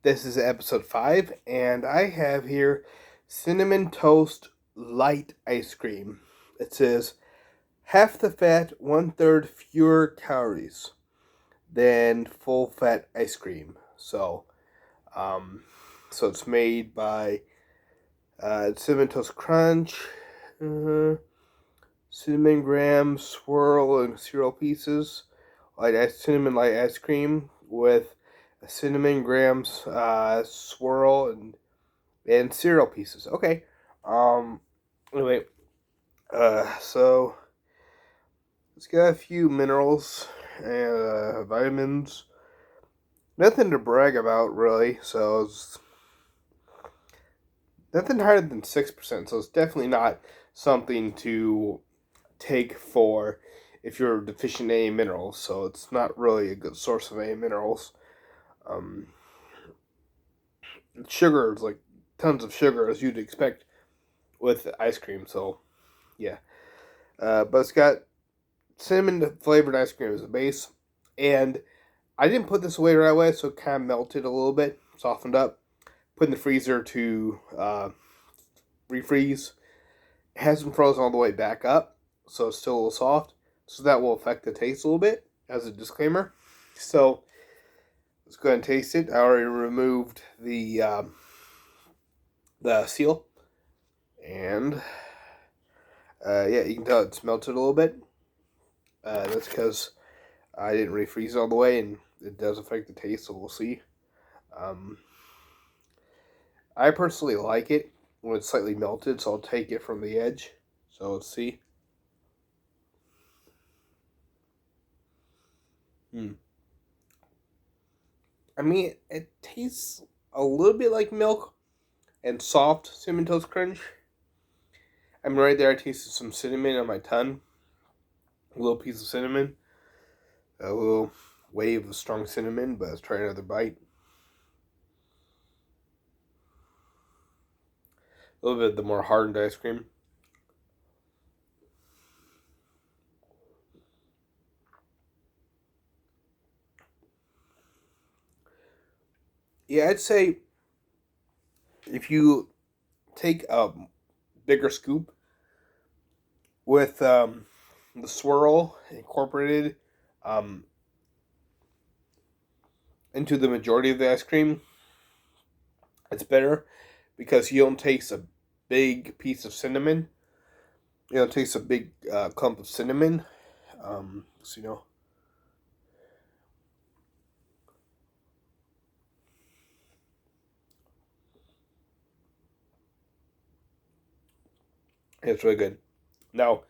This is episode 5, and I have here Cinnamon Toast Light Ice Cream. It says half the fat, 1/3 fewer calories than full fat ice cream. Um, so it's made by Cinnamon Toast Crunch, cinnamon graham swirl and cereal pieces, cinnamon light ice cream with a cinnamon graham swirl and cereal pieces. Okay. Um. Anyway. So it's got a few minerals and vitamins. Nothing to brag about, really. So it's nothing higher than 6%. So it's definitely not something to take for if you're deficient in A minerals. So it's not really a good source of A minerals. Um, Sugar is like tons of sugar as you'd expect with ice cream. So yeah, but it's got cinnamon flavored ice cream as a base, and I didn't put this away right away, so it kind of melted a little bit, softened up. Put in the freezer to refreeze. It hasn't frozen all the way back up, so it's still a little soft. So that will affect the taste a little bit, as a disclaimer. So let's go ahead and taste it. I already removed the seal, and yeah, you can tell it's melted a little bit. That's because I didn't refreeze it all the way, and it does affect the taste, so we'll see. I personally like it when it's slightly melted, so I'll take it from the edge. So let's see. I mean, it tastes a little bit like milk and soft Cinnamon Toast Crunch. I mean, right there, I tasted some cinnamon on my tongue. A little piece of cinnamon. A little wave of strong cinnamon, but let's try another bite. A little bit of the more hardened ice cream. Yeah, I'd say if you take a bigger scoop with the swirl incorporated into the majority of the ice cream, it's better because you don't taste a big piece of cinnamon. You don't taste a big clump of cinnamon. So, it's really good. Now,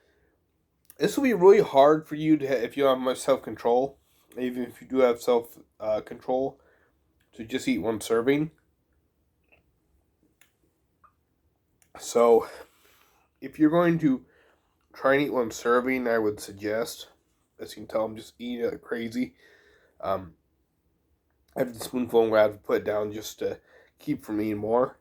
this will be really hard for you to if you don't have much self control, even if you do have self control, to just eat one serving. So, if you're going to try and eat one serving, I would suggest, as you can tell, I'm just eating it crazy. Um, I have the spoonful I'm going to have to put it down just to keep from eating more.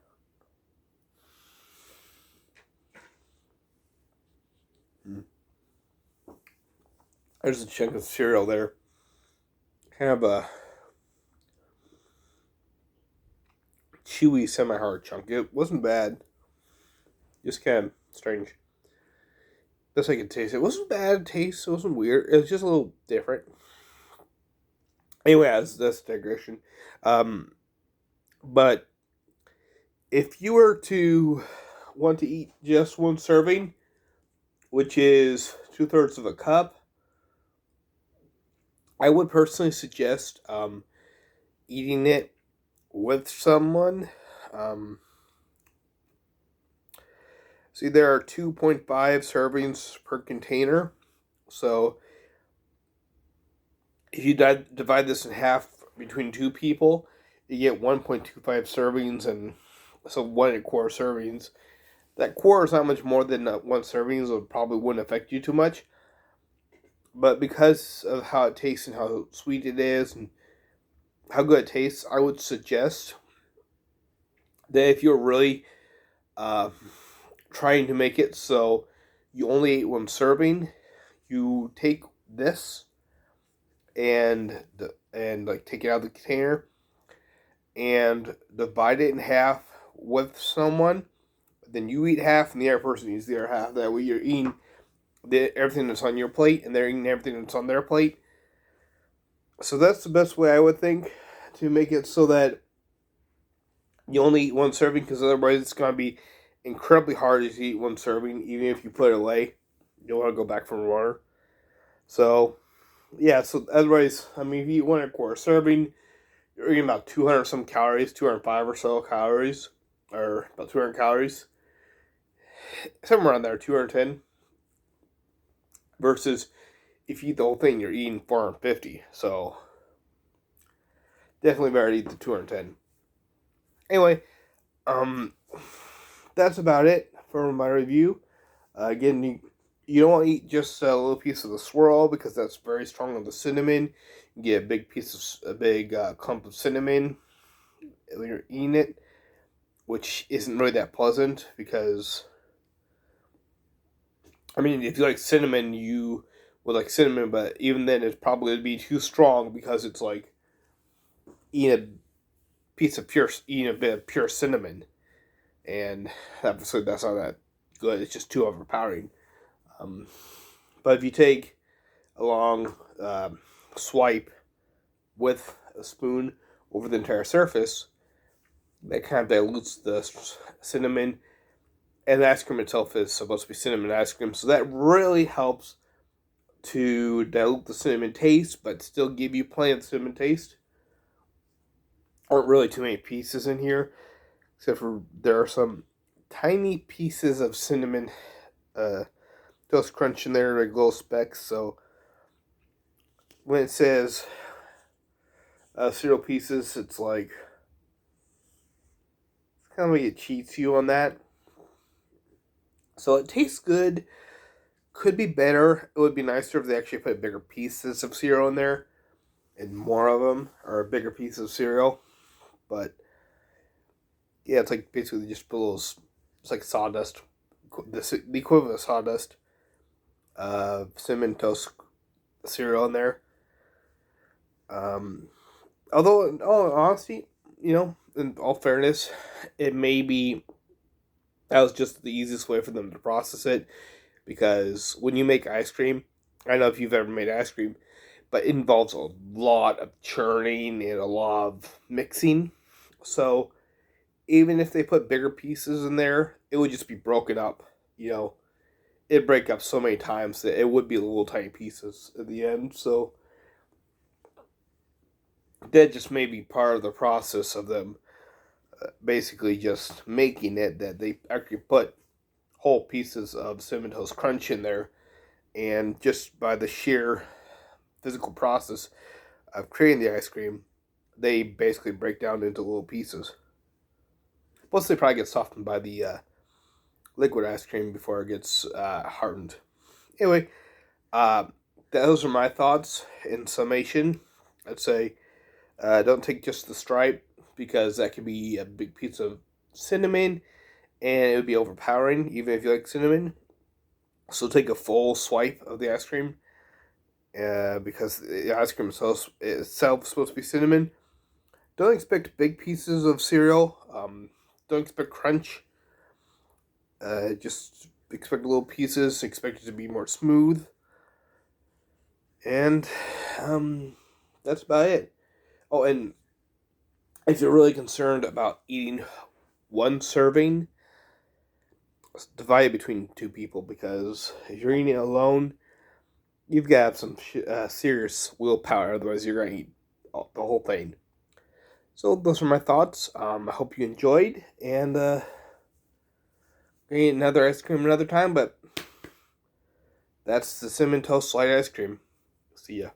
There's a chunk of cereal there. Kind of a chewy, semi-hard chunk. It wasn't bad. Just kind of strange. Best I could taste. It wasn't bad taste. It wasn't weird. It was just a little different. Anyway, that's digression. But if you were to want to eat just one serving, which is 2/3 of a cup, I would personally suggest eating it with someone. See, there are 2.5 servings per container. So if you divide this in half between two people, you get 1.25 servings, and so 1 1/4 servings. That quarter is not much more than one serving, so it probably wouldn't affect you too much. But because of how it tastes and how sweet it is and how good it tastes, I would suggest that if you're really uh, trying to make it so you only ate one serving, you take this and like take it out of the container and divide it in half with someone, then you eat half and the other person eats the other half. That way you're eating everything that's on your plate and they're eating everything that's on their plate. So that's the best way I would think to make it so that you only eat one serving, because otherwise it's going to be incredibly hard to eat one serving, even if you put it away. You'll want to go back for water. So, yeah, so otherwise, I mean, if you eat 1 1/4 serving, you're eating about 200 some calories, 205 or so calories, or about 200 calories, somewhere around there, 210. Versus if you eat the whole thing, you're eating 450. So, definitely better to eat the 210. Anyway, that's about it for my review. Again, you don't want to eat just a little piece of the swirl, because that's very strong on the cinnamon. You get a big clump of cinnamon when you're eating it, which isn't really that pleasant, because, I mean, if you like cinnamon, you would like cinnamon, but even then it's probably going to be too strong, because it's like eating a bit of pure cinnamon, and obviously that's not that good. It's just too overpowering. But if you take a long swipe with a spoon over the entire surface, that kind of dilutes the cinnamon, and the ice cream itself is supposed to be cinnamon ice cream, so that really helps to dilute the cinnamon taste, but still give you plenty of cinnamon taste. Aren't really too many pieces in here, except for there are some tiny pieces of cinnamon Toast Crunch in there, like little specks. So when it says cereal pieces, it's like, it's kind of like it cheats you on that. So it tastes good. Could be better. It would be nicer if they actually put bigger pieces of cereal in there, and more of them, or bigger pieces of cereal. But yeah, it's like basically just put little, it's like sawdust, the equivalent of sawdust, cinnamon toast cereal in there. Although, in all honesty, in all fairness, it may be, that was just the easiest way for them to process it, because when you make ice cream, I don't know if you've ever made ice cream, but it involves a lot of churning and a lot of mixing. So even if they put bigger pieces in there, it would just be broken up. It'd break up so many times that it would be little tiny pieces at the end. So that just may be part of the process of them basically just making it, that they actually put whole pieces of Cinnamon Toast Crunch in there, and just by the sheer physical process of creating the ice cream, they basically break down into little pieces. Plus, they probably get softened by the liquid ice cream before it gets hardened. Anyway, those are my thoughts in summation. I'd say don't take just the stripe, because that could be a big piece of cinnamon and it would be overpowering, even if you like cinnamon. So take a full swipe of the ice cream, because the ice cream itself is supposed to be cinnamon. Don't expect big pieces of cereal. Don't expect crunch. Just expect little pieces. Expect it to be more smooth. And that's about it. Oh, and if you're really concerned about eating one serving, divide it between 2 people, because if you're eating it alone, you've got to have some serious willpower. Otherwise, you're going to eat the whole thing. So those are my thoughts. I hope you enjoyed, and eat another ice cream another time. But that's the Cinnamon Toast Light Ice Cream. See ya.